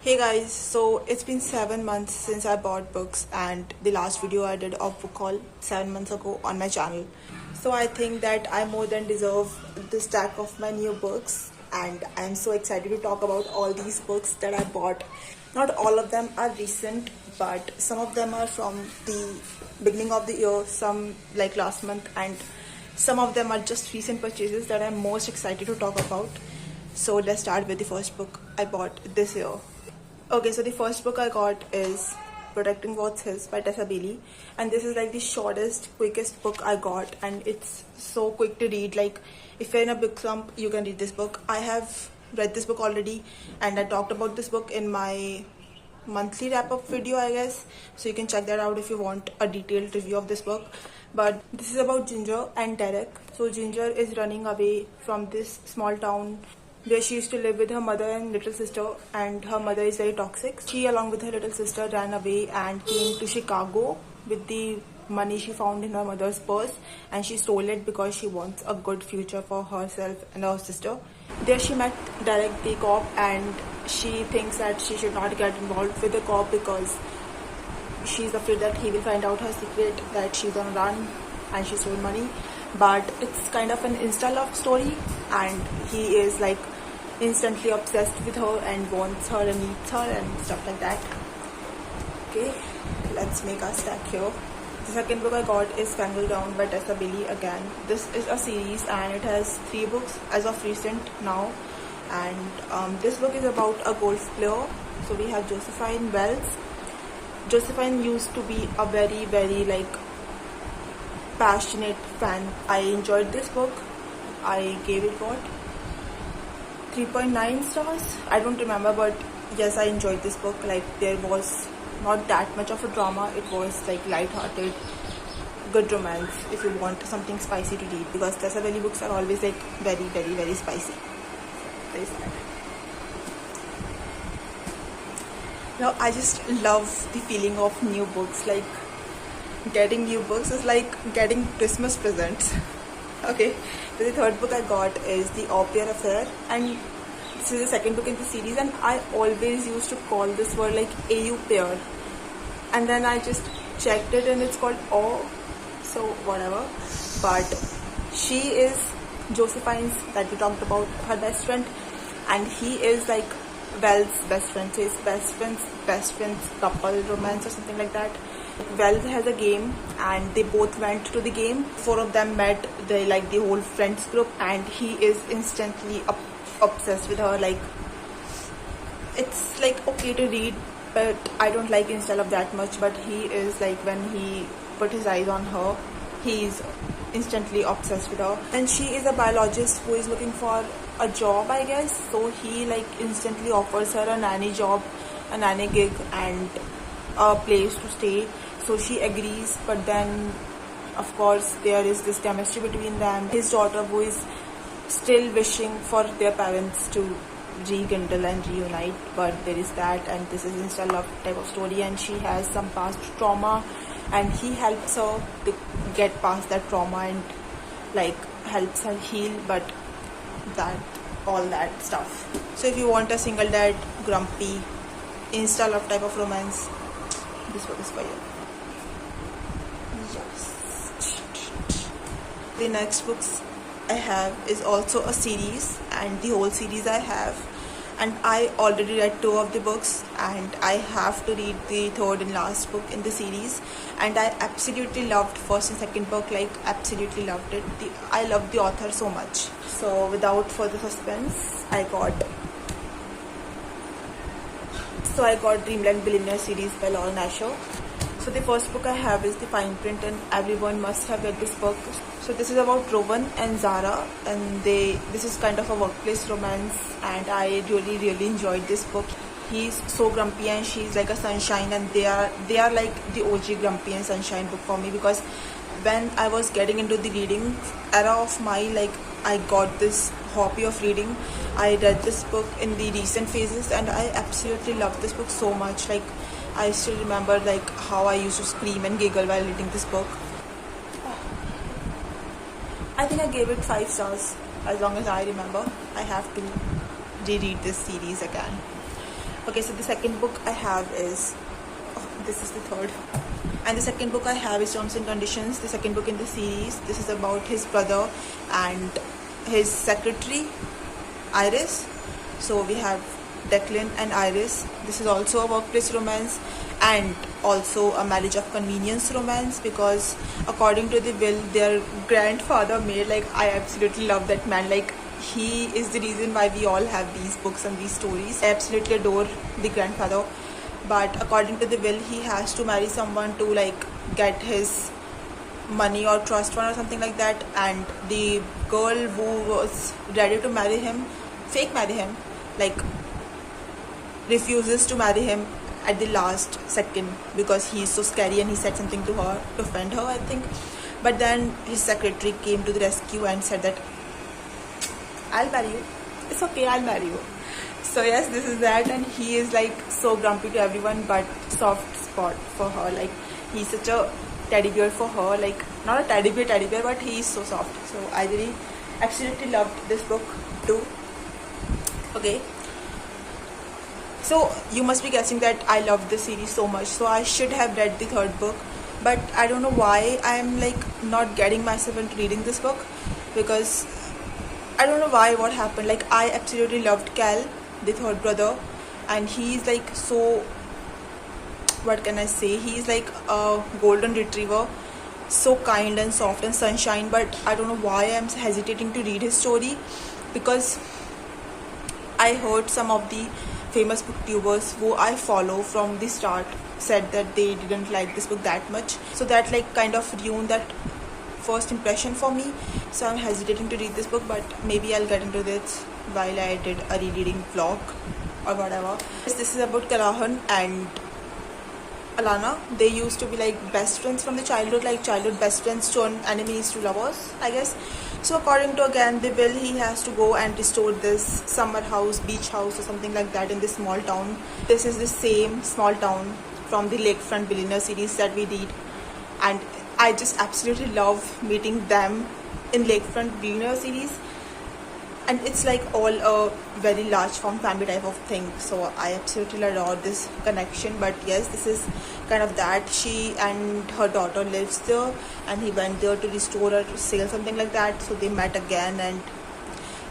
Hey guys, so it's been 7 months since I bought books, and the last video I did of book haul 7 months ago on my channel. So I think that I more than deserve the stack of my new books, and I'm so excited to talk about all these books that I bought. Not all of them are recent, but some of them are from the beginning of the year, some like last month, and some of them are just recent purchases that I'm most excited to talk about. So let's start with the first book I bought this year. Okay, so the first book I got is Protecting What's His by Tessa Bailey, and this is like the shortest, quickest book I got, and it's so quick to read. Like, if you're in a book slump, you can read this book. I have read this book already, and I talked about this book in my monthly wrap-up video, I guess, so you can check that out if you want a detailed review of this book. But this is about Ginger and Derek. So Ginger is running away from this small town where she used to live with her mother and little sister, and her mother is very toxic. She, along with her little sister, ran away and came to Chicago with the money she found in her mother's purse, and she stole it because she wants a good future for herself and her sister. There she met Derek the cop, and she thinks that she should not get involved with the cop because she's afraid that he will find out her secret, that she's on a run and she stole money. But it's kind of an insta love story, and he is like instantly obsessed with her and wants her and needs her and stuff like that. Okay, let's make our stack here. The second book I got is Spangled Down by Tessa Bailey again. This is a series and it has 3 books as of recent now, and this book is about a golf player. So we have Josephine Wells. Josephine used to be a very like passionate fan. I enjoyed this book. I gave it what, 3.9 stars? I don't remember, but yes, I enjoyed this book. Like, there was not that much of a drama. It was like light-hearted, good romance if you want something spicy to read, because Tessa Bailey books are always like very spicy. Very sad. Now I just love the feeling of new books. Like, getting new books is like getting Christmas presents. Okay, so the third book I got is The Au Pair Affair, and this is the second book in the series, and I always used to call this word like AU pair, and then I just checked it and it's called Au, so whatever. But she is Josephine's, that we talked about, her best friend, and he is like Wells' best friend. So it's best friends couple romance or something like that. Wells has a game and they both went to the game. 4 of them met, they like the whole friends group, and he is instantly obsessed with her. Like, it's like okay to read, but I don't like insta love that much. But he is like, when he put his eyes on her, he's instantly obsessed with her. And she is a biologist who is looking for a job, I guess. So he like instantly offers her a nanny job, a nanny gig, and a place to stay. So she agrees, but then of course there is this chemistry between them. His daughter, who is still wishing for their parents to rekindle and reunite, but there is that, and this is insta love type of story, and she has some past trauma, and he helps her to get past that trauma and like helps her heal, but that all that stuff. So if you want a single dad, grumpy, insta love type of romance, this book is for you. Yes. The next books I have is also a series, and the whole series I have, and I already read 2 of the books, and I have to read the third and last book in the series, and I absolutely loved first and second book. Like, absolutely loved it. I love the author so much. So without further suspense, I got Dreamland Billionaire series by Laura Nasher. So the first book I have is The Fine Print, and everyone must have read this book. So this is about Rowan and Zara, and this is kind of a workplace romance, and I really enjoyed this book. He's so grumpy and she's like a sunshine, and they are like the OG Grumpy and Sunshine book for me, because when I was getting into the reading era of my, like, I got this hobby of reading, I read this book in the recent phases, and I absolutely loved this book so much. Like, I still remember like how I used to scream and giggle while reading this book. I think I gave it 5 stars, as long as I remember. I have to reread this series again. Okay, so the second book I have is, oh, this is the third, and the second book I have is Terms and Conditions, the second book in the series. This is about his brother and his secretary Iris. So we have Declan and Iris. This is also a workplace romance and also a marriage of convenience romance, because according to the will their grandfather made, like, I absolutely love that man. Like, he is the reason why we all have these books and these stories. I absolutely adore the grandfather, but according to the will he has to marry someone to, like, get his money or trust fund or something like that, and the girl who was ready to marry him, fake marry him, like, refuses to marry him at the last second because he's so scary and he said something to her to offend her, I think. But then his secretary came to the rescue and said that, I'll marry you, it's okay, I'll marry you. So yes, this is that, and he is, like, so grumpy to everyone but soft spot for her. Like, he's such a teddy bear for her, like, not a teddy bear, but he is so soft. So I really absolutely loved this book too. Okay, so you must be guessing that I love this series so much, so I should have read the third book, but I don't know why I'm, like, not getting myself into reading this book, because I don't know why, what happened. Like, I absolutely loved Cal, the third brother, and he's, like, so, what can I say, he's like a golden retriever, so kind and soft and sunshine. But I don't know why I'm hesitating to read his story, because I heard some of the famous booktubers who I follow from the start said that they didn't like this book that much, so that, like, kind of ruined that first impression for me. So I'm hesitating to read this book, but maybe I'll get into this while I did a rereading vlog or whatever. This is about Kalahan and Alana. They used to be, like, best friends from the childhood, like childhood best friends turned enemies to lovers, I guess. So according to, again, the will, he has to go and restore this summer house, beach house or something like that in this small town. This is the same small town from the Lakefront Billionaire series that we read, and I just absolutely love meeting them in Lakefront Billionaire series, and it's like all a very large form family type of thing. So I absolutely adore this connection. But yes, this is kind of that. She and her daughter lives there, and he went there to restore or to sell something like that. So they met again, and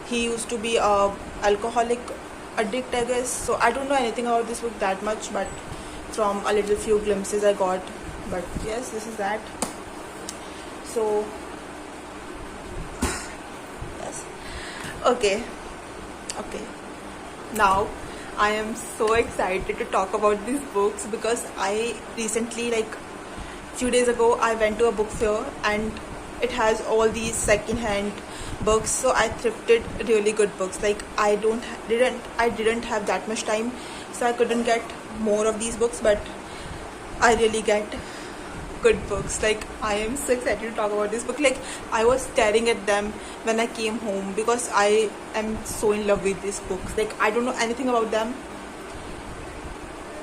he used to be a alcoholic addict, I guess. So I don't know anything about this book that much, but from a little few glimpses I got. But yes, this is that. So yes, okay, now I am so excited to talk about these books, because I recently, like, few days ago, I went to a book fair and it has all these second-hand books. So I thrifted really good books. Like, I didn't have that much time, so I couldn't get more of these books, but I really get good books. Like, I am so excited to talk about this book. Like, I was staring at them when I came home, because I am so in love with these books. Like, I don't know anything about them.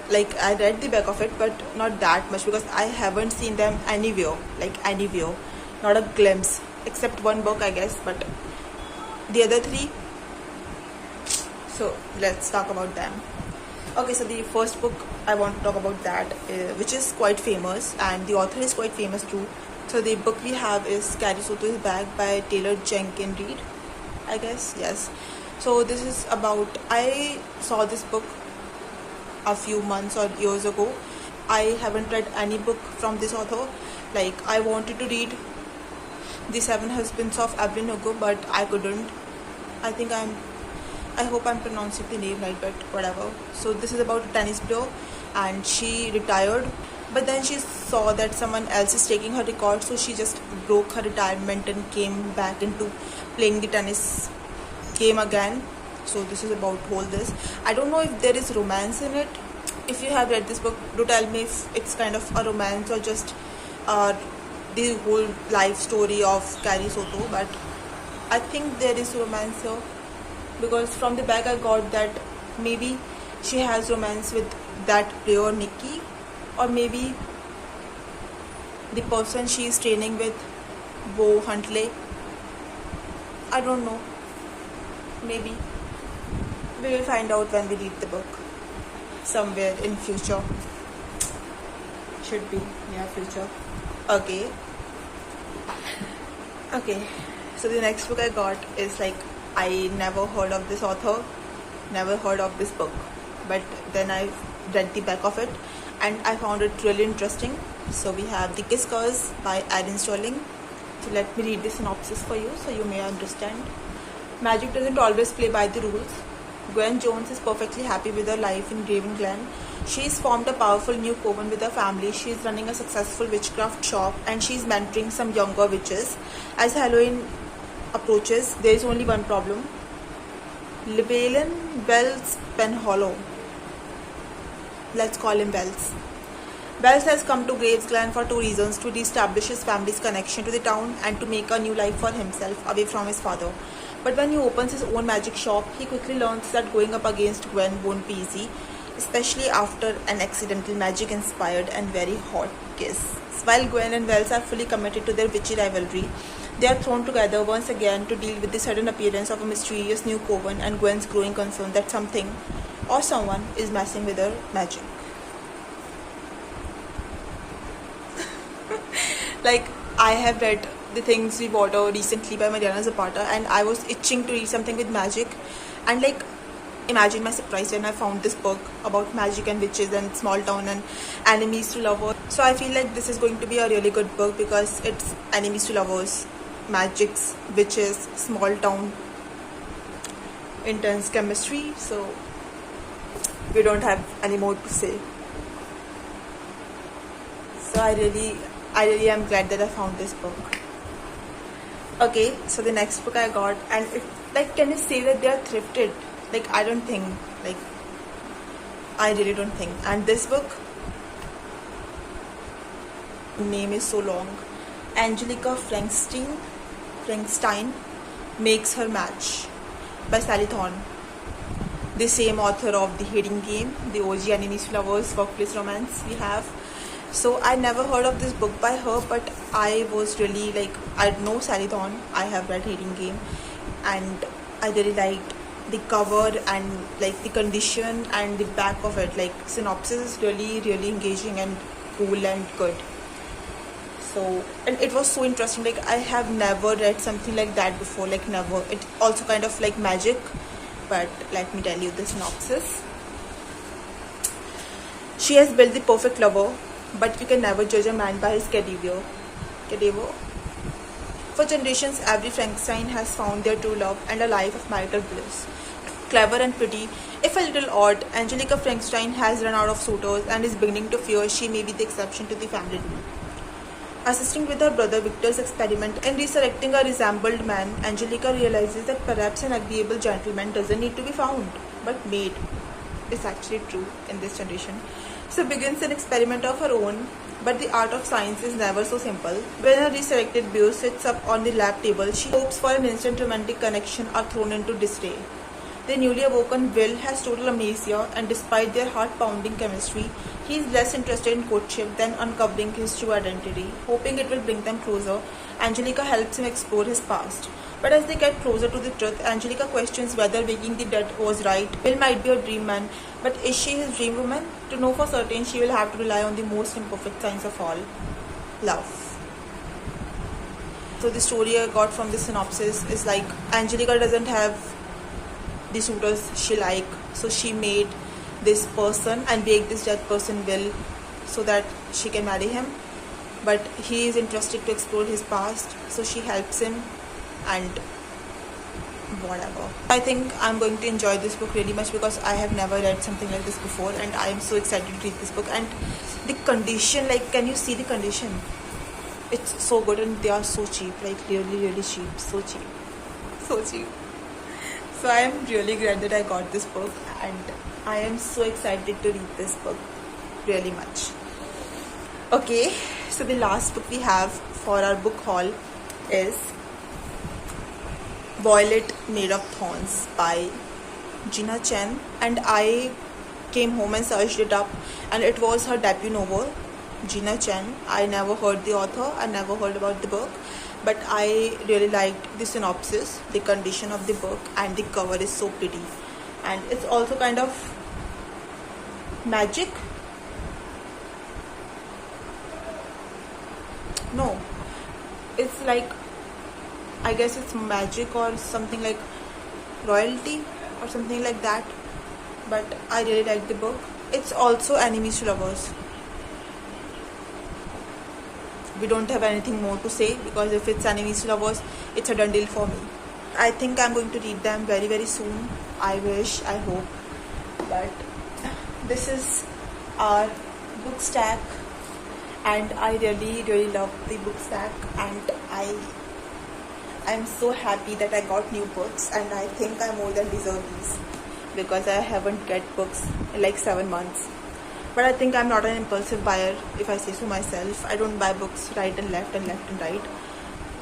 Like, I read the back of it, but not that much, because I haven't seen them anywhere, like anywhere, not a glimpse, except one book, I guess, but the other three. So let's talk about them. Okay, so the first book I want to talk about that, which is quite famous, and the author is quite famous too. So the book we have is Carrie Soto's Bag by Taylor Jenkins Reid, I guess, yes. So this is about, I saw this book a few months or years ago. I haven't read any book from this author. Like, I wanted to read The Seven Husbands of Evelyn Hugo, but I couldn't. I hope I'm pronouncing the name right, but whatever. So this is about a tennis player, and she retired, but then she saw that someone else is taking her record, so she just broke her retirement and came back into playing the tennis game again. So this is about all this. I don't know if there is romance in it. If you have read this book, do tell me if it's kind of a romance or just the whole life story of Carrie Soto. But I think there is romance here, because from the back I got that maybe she has romance with that player Nikki, or maybe the person she is training with, Bo Huntley. I don't know. Maybe we will find out when we read the book. somewhere in future. Should be near future. Okay. So the next book I got is like, I never heard of this author, never heard of this book, but then I read the back of it and I found it really interesting. So we have The Kiss Curse by Aaron Sterling. So let me read the synopsis for you so you may understand. Magic doesn't always play by the rules. Gwen Jones is perfectly happy with her life in Graven Glen. She's formed a powerful new coven with her family. She's running a successful witchcraft shop and she's mentoring some younger witches. As Halloween approaches, there is only one problem. Llewellyn Wells Penhollow. Let's call him Wells. Wells has come to Gravesglen for two reasons: to re-establish his family's connection to the town and to make a new life for himself away from his father. But when he opens his own magic shop, he quickly learns that going up against Gwen won't be easy, especially after an accidental magic-inspired and very hot kiss. While Gwen and Wells are fully committed to their witchy rivalry, they are thrown together once again to deal with the sudden appearance of a mysterious new coven and Gwen's growing concern that something or someone is messing with her magic. Like, I have read The Things We Water recently by Mariana Zapata and I was itching to read something with magic, and like, imagine my surprise when I found this book about magic and witches and small town and enemies to lovers. So I feel like this is going to be a really good book because it's enemies to lovers, magics, witches, small town, intense chemistry. So we don't have any more to say. So I really am glad that I found this book. Okay, so the next book I got, and it, like, can you say that they are thrifted? Like, I don't think, like, I really don't think. And this book, name is so long. Angelica Frankenstein Makes Her Match by Sally Thorne, the same author of The Hating Game, the OG enemies to lovers workplace romance we have. So I never heard of this book by her, but I was really like, I know Sally Thorne, I have read Hating Game, and I really liked the cover and like the condition and the back of it. Like, synopsis is really engaging and cool and good. So, and it was so interesting. Like, I have never read something like that before, like never. It also kind of like magic, but let me tell you the synopsis. She has built the perfect lover, but you can never judge a man by his cadaver. For generations, every Frankenstein has found their true love and a life of marital bliss. Clever and pretty, if a little odd, Angelica Frankenstein has run out of suitors and is beginning to fear she may be the exception to the family rule. Assisting with her brother Victor's experiment in resurrecting a resembled man, Angelica realizes that perhaps an agreeable gentleman doesn't need to be found, but made. It's actually true in this generation. So begins an experiment of her own, but the art of science is never so simple. When a resurrected beau sits up on the lab table, she hopes for an instant romantic connection are thrown into disarray. The newly awoken Will has total amnesia, and despite their heart-pounding chemistry, he is less interested in courtship than uncovering his true identity. Hoping it will bring them closer, Angelica helps him explore his past. But as they get closer to the truth, Angelica questions whether waking the dead was right. Will might be a dream man, but is she his dream woman? To know for certain, she will have to rely on the most imperfect science of all, love. So the story I got from the synopsis is like, Angelica doesn't have the suitors she like, so she made this person and make this dead person Will so that she can marry him, but he is interested to explore his past, so she helps him and whatever. I think I'm going to enjoy this book really much because I have never read something like this before, and I am so excited to read this book. And the condition, like, can you see the condition? It's so good, and they are so cheap, like really cheap, so cheap. So I am really glad that I got this book, and I am so excited to read this book really much. Okay, so the last book we have for our book haul is Violet Made of Thorns by Gina Chen, and I came home and searched it up, and it was her debut novel, Gina Chen. I never heard the author, I never heard about the book, but I really liked the synopsis, the condition of the book, and the cover is so pretty. And it's also kind of Magic? No, it's like, I guess it's magic or something like royalty or something like that. But I really like the book. It's also enemies to lovers. We don't have anything more to say, because if it's enemies to lovers, it's a done deal for me. I think I'm going to read them very very soon. I wish, I hope. But this is our book stack, and I really really love the book stack, and I'm so happy that I got new books, and I think I more than deserve these, because I haven't get books in like 7 months. But I think I'm not an impulsive buyer, if I say so myself. I don't buy books right and left and left and right,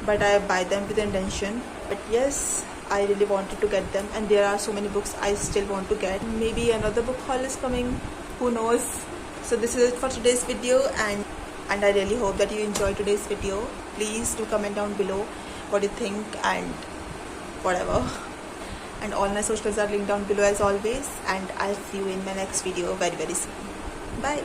but I buy them with intention. But yes, I really wanted to get them, and there are so many books I still want to get. Maybe another book haul is coming, who knows. So this is it for today's video, and I really hope that you enjoyed today's video. Please do comment down below what you think and whatever. And all my socials are linked down below as always, and I'll see you in my next video very very soon. Bye.